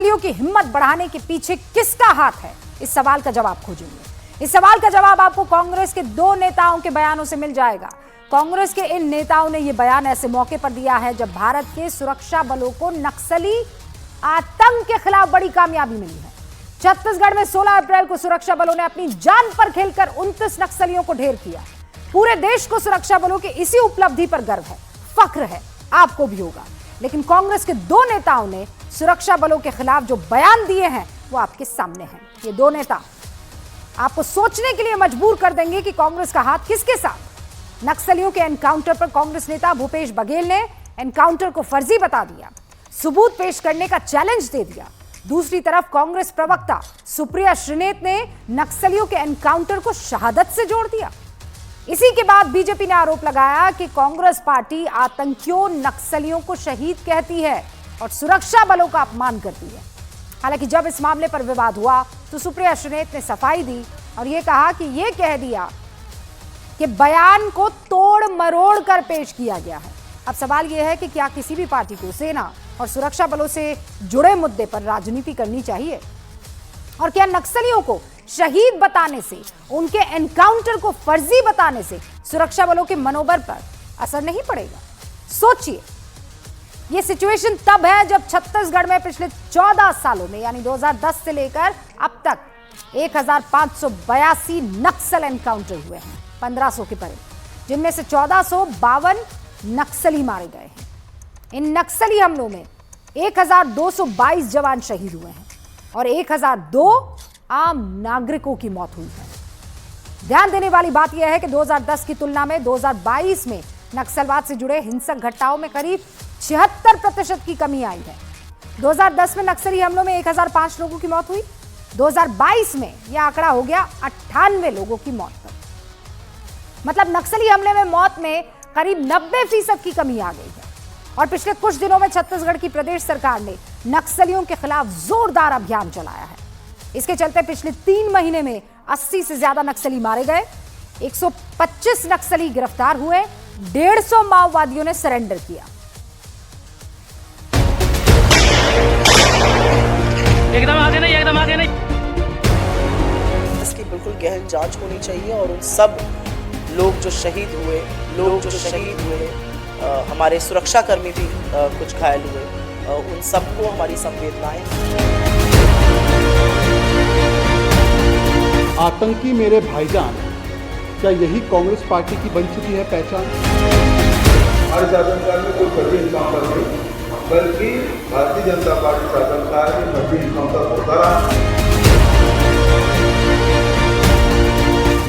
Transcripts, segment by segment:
नक्सलियों की हिम्मत बढ़ाने के पीछे किसका हाथ है, इस सवाल का जवाब खोजेंगे। इस सवाल का जवाब आपको कांग्रेस के दो नेताओं के बयानों से मिल जाएगा। कांग्रेस के इन नेताओं ने यह बयान ऐसे मौके पर दिया है जब भारत के सुरक्षा बलों को नक्सली आतंक के खिलाफ बड़ी कामयाबी मिली है। छत्तीसगढ़ में 16 अप्रैल को सुरक्षा बलों ने अपनी जान पर खेलकर 29 नक्सलियों को ढेर किया। पूरे देश को सुरक्षा बलों की इसी उपलब्धि पर गर्व है, फख्र है, आपको भी होगा। लेकिन कांग्रेस के दो नेताओं ने सुरक्षा बलों के खिलाफ जो बयान दिए हैं वो आपके सामने हैं। ये दो नेता आपको सोचने के लिए मजबूर कर देंगे कि कांग्रेस का हाथ किसके साथ। नक्सलियों के एनकाउंटर पर कांग्रेस नेता भूपेश बघेल ने एनकाउंटर को फर्जी बता दिया, सबूत पेश करने का चैलेंज दे दिया। दूसरी तरफ कांग्रेस प्रवक्ता सुप्रिया श्रीनेत ने नक्सलियों के एनकाउंटर को शहादत से जोड़ दिया। इसी के बाद बीजेपी ने आरोप लगाया कि कांग्रेस पार्टी आतंकियों, नक्सलियों को शहीद कहती है और सुरक्षा बलों का अपमान करती है। हालांकि जब इस मामले पर विवाद हुआ तो सुप्रिया श्रीनेत ने सफाई दी और यह कहा कि यह कह दिया कि बयान को तोड़ मरोड़ कर पेश किया गया है। अब सवाल यह है कि क्या किसी भी पार्टी को सेना और सुरक्षा बलों से जुड़े मुद्दे पर राजनीति करनी चाहिए, और क्या नक्सलियों को शहीद बताने से, उनके एनकाउंटर को फर्जी बताने से सुरक्षा बलों के मनोबल पर असर नहीं पड़ेगा? सोचिए, यह सिचुएशन तब है जब छत्तीसगढ़ में पिछले 14 सालों में यानी 2010 से लेकर अब तक 1582 नक्सल एनकाउंटर हुए हैं, 1500 के परे, जिनमें से 1452 नक्सली मारे गए हैं। इन नक्सली हमलों में 1222 जवान शहीद हुए हैं और 1002 आम नागरिकों की मौत हुई है। ध्यान देने वाली बात यह है कि 2010 की तुलना में 2022 में नक्सलवाद से जुड़े हिंसक घटनाओं में करीब 76% की कमी आई है। 2010 में नक्सली हमलों में 1005 लोगों की मौत हुई, 2022 में यह आंकड़ा हो गया 98 लोगों की मौत तक। मतलब नक्सली हमले में मौत में करीब 90% की कमी आ गई है। और पिछले कुछ दिनों में छत्तीसगढ़ की प्रदेश सरकार ने नक्सलियों के खिलाफ जोरदार अभियान चलाया है। इसके चलते पिछले 3 महीने में 80 से ज्यादा नक्सली मारे गए, 125 नक्सली गिरफ्तार हुए, 150 माओवादियों ने सरेंडर किया। एकदम आगे नहीं, एकदम आगे नहीं। इसकी बिल्कुल गहन जांच होनी चाहिए और उन सब लोग जो शहीद हुए, हमारे सुरक्षाकर्मी भी कुछ घायल हुए, उन सबको हमारी संवेदनाएं। आतंकी मेरे भाईजान, क्या यही कांग्रेस पार्टी की बन चुकी है पहचान? हमारे शासनकाल में कोई फर्जी इनकाउंटर नहीं, बल्कि भारतीय जनता पार्टी शासनकाल में फर्जी इनकाउंटर होता रहा।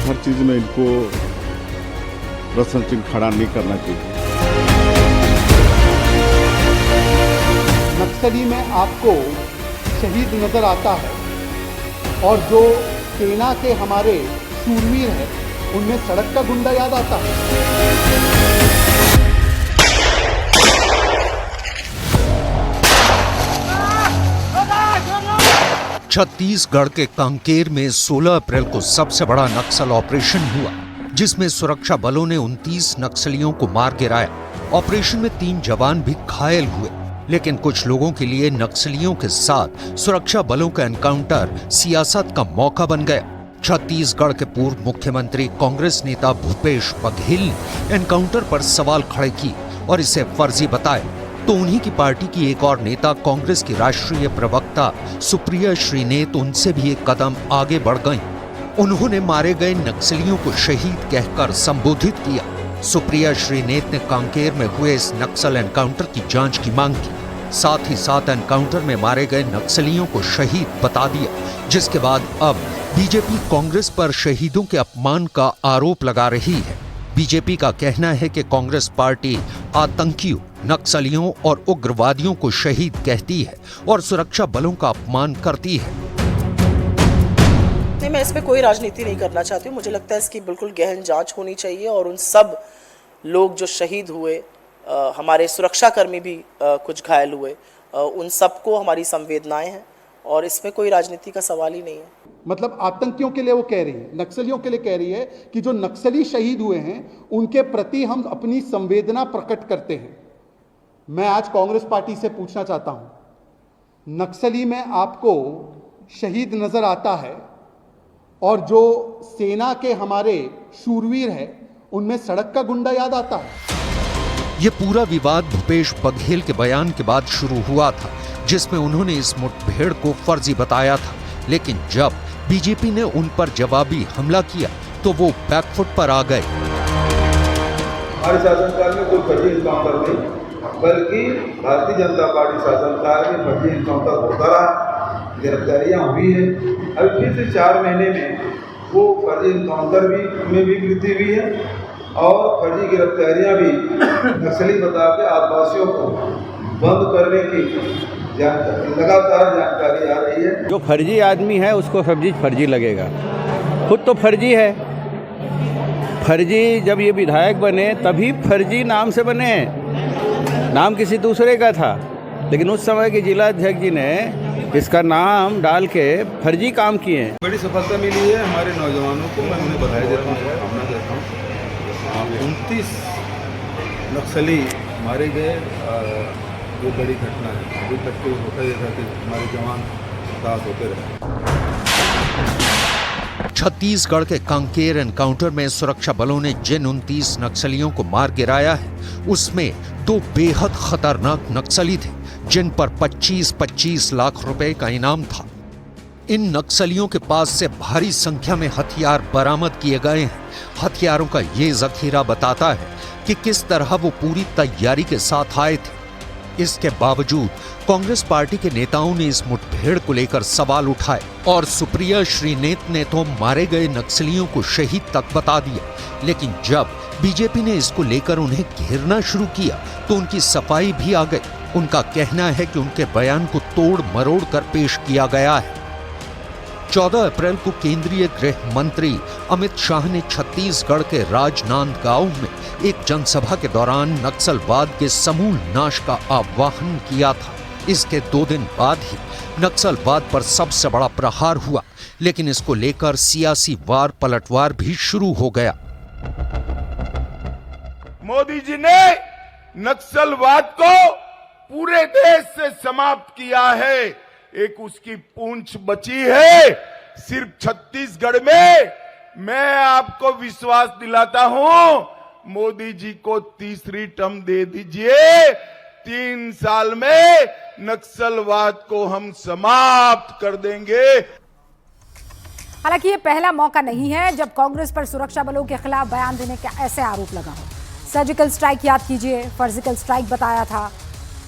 हर चीज में इनको प्रश्न चिन्ह खड़ा नहीं करना चाहिए। नक्सली में आपको शहीद नजर आता है और जो सेना के हमारे शूरवीर हैं उनमें सड़क का गुंडा याद आता है। छत्तीसगढ़ के कांकेर में 16 अप्रैल को सबसे बड़ा नक्सल ऑपरेशन हुआ, जिसमें सुरक्षा बलों ने 29 नक्सलियों को मार गिराया। ऑपरेशन में 3 जवान भी घायल हुए, लेकिन कुछ लोगों के लिए नक्सलियों के साथ सुरक्षा बलों का एनकाउंटर सियासत का मौका बन गया। छत्तीसगढ़ के पूर्व मुख्यमंत्री कांग्रेस नेता भूपेश बघेल ने एनकाउंटर पर सवाल खड़े किए और इसे फर्जी बताया, तो उन्हीं की पार्टी की एक और नेता कांग्रेस की राष्ट्रीय प्रवक्ता सुप्रिया श्रीनेत उनसे भी एक कदम आगे बढ़ गईं। उन्होंने मारे गए नक्सलियों को शहीद कहकर संबोधित किया। सुप्रिया श्रीनेत ने कांकेर में हुए इस नक्सल एनकाउंटर की जांच की मांग की, साथ ही साथ एनकाउंटर में मारे गए नक्सलियों को शहीद बता दिया, जिसके बाद अब बीजेपी कांग्रेस पर शहीदों के अपमान का आरोप लगा रही है। बीजेपी का कहना है कि कांग्रेस पार्टी आतंकियों, नक्सलियों और उग्रवादियों को शहीद कहती है और सुरक्षा बलों का अपमान करती है। नहीं, मैं इसमें कोई राजनीति नहीं करना चाहती हूँ। मुझे लगता है इसकी बिल्कुल गहन जांच होनी चाहिए और उन सब लोग जो शहीद हुए, हमारे सुरक्षाकर्मी भी कुछ घायल हुए, उन सबको हमारी संवेदनाएं हैं और इसमें कोई राजनीति का सवाल ही नहीं है। मतलब आतंकियों के लिए वो कह रही है, नक्सलियों के लिए कह रही है कि जो नक्सली शहीद हुए हैं उनके प्रति हम अपनी संवेदना प्रकट करते हैं। मैं आज कांग्रेस पार्टी से पूछना चाहता हूं नक्सली में आपको शहीद नजर आता है और जो सेना के हमारे शूरवीर हैं उनमें सड़क का गुंडा याद आता है। ये पूरा विवाद भूपेश बघेल के बयान के बाद शुरू हुआ था, जिसमें उन्होंने इस मुठभेड़ को फर्जी बताया था। लेकिन जब बीजेपी ने उन पर जवाबी हमला किया तो वो बैकफुट पर आ गए। हमारे शासनकाल में कोई फर्जी इनकाउंटर नहीं, बल्कि भारतीय जनता पार्टी शासनकाल में फर्जी इनकाउंटर होता रहा, गिरफ्तारियां हुई है। अभी फिर से 4 महीने में वो फर्जी इनकाउंटर में भी वृद्धि हुई है और फर्जी गिरफ्तारियां भी नक्सली बता के आदिवासियों को बंद करने की लगातार जानकारी आ रही है। जो फर्जी आदमी है उसको सब चीज फर्जी लगेगा, खुद तो फर्जी है। फर्जी जब ये विधायक बने तभी फर्जी नाम से बने, नाम किसी दूसरे का था, लेकिन उस समय के जिलाध्यक्ष जी ने इसका नाम डाल के फर्जी काम किए हैं। बड़ी सफलता मिली है हमारे नौजवानों को, मैं उन्हें बधाई देता हूँ, शुभकामना देता हूँ। 29 नक्सली मारे गए, ये बड़ी घटना है। अभी तक तो होता ही था कि हमारे जवान दास होते रहे। छत्तीसगढ़ के कांकेर एनकाउंटर में सुरक्षा बलों ने जिन 29 नक्सलियों को मार गिराया है, उसमें 2 बेहद खतरनाक नक्सली थे, जिन पर 25-25 लाख रुपए का इनाम था। इन नक्सलियों के पास से भारी संख्या में हथियार बरामद किए गए हैं। हथियारों का ये जखीरा बताता है कि किस तरह वो पूरी तैयारी के साथ आए थे। इसके बावजूद कांग्रेस पार्टी के नेताओं ने इस मुठभेड़ को लेकर सवाल उठाए और सुप्रिया श्रीनेत ने तो मारे गए नक्सलियों को शहीद तक बता दिया। लेकिन जब बीजेपी ने इसको लेकर उन्हें घेरना शुरू किया तो उनकी सफाई भी आ गई। उनका कहना है कि उनके बयान को तोड़ मरोड़ कर पेश किया गया है। 14 अप्रैल को केंद्रीय गृह मंत्री अमित शाह ने छत्तीसगढ़ के राजनांदगांव में एक जनसभा के दौरान नक्सलवाद के समूल नाश का आह्वान किया था। इसके 2 दिन बाद ही नक्सलवाद पर सबसे बड़ा प्रहार हुआ, लेकिन इसको लेकर सियासी वार पलटवार भी शुरू हो गया। मोदी जी ने नक्सलवाद को पूरे देश से समाप्त किया है। एक उसकी पूंछ बची है सिर्फ छत्तीसगढ़ में। मैं आपको विश्वास दिलाता हूं, मोदी जी को तीसरी टर्म दे दीजिए, 3 साल में नक्सलवाद को हम समाप्त कर देंगे। हालांकि ये पहला मौका नहीं है जब कांग्रेस पर सुरक्षा बलों के खिलाफ बयान देने का ऐसे आरोप लगा हो। सर्जिकल स्ट्राइक याद कीजिए, सर्जिकल स्ट्राइक बताया था,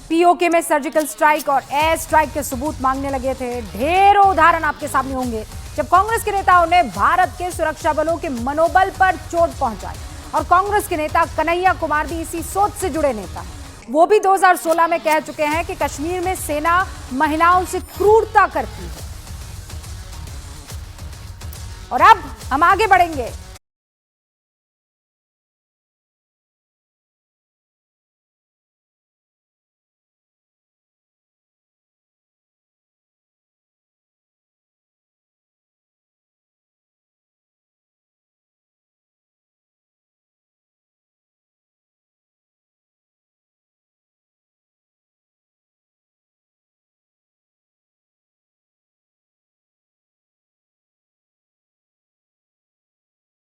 पीओके में सर्जिकल स्ट्राइक और एयर स्ट्राइक के सबूत मांगने लगे थे। ढेरों उदाहरण आपके सामने होंगे जब कांग्रेस के नेताओं ने भारत के सुरक्षा बलों के मनोबल पर चोट पहुंचाई। और कांग्रेस के नेता कन्हैया कुमार भी इसी सोच से जुड़े नेता हैं। वो भी 2016 में कह चुके हैं कि कश्मीर में सेना महिलाओं से क्रूरता करती है। और अब हम आगे बढ़ेंगे।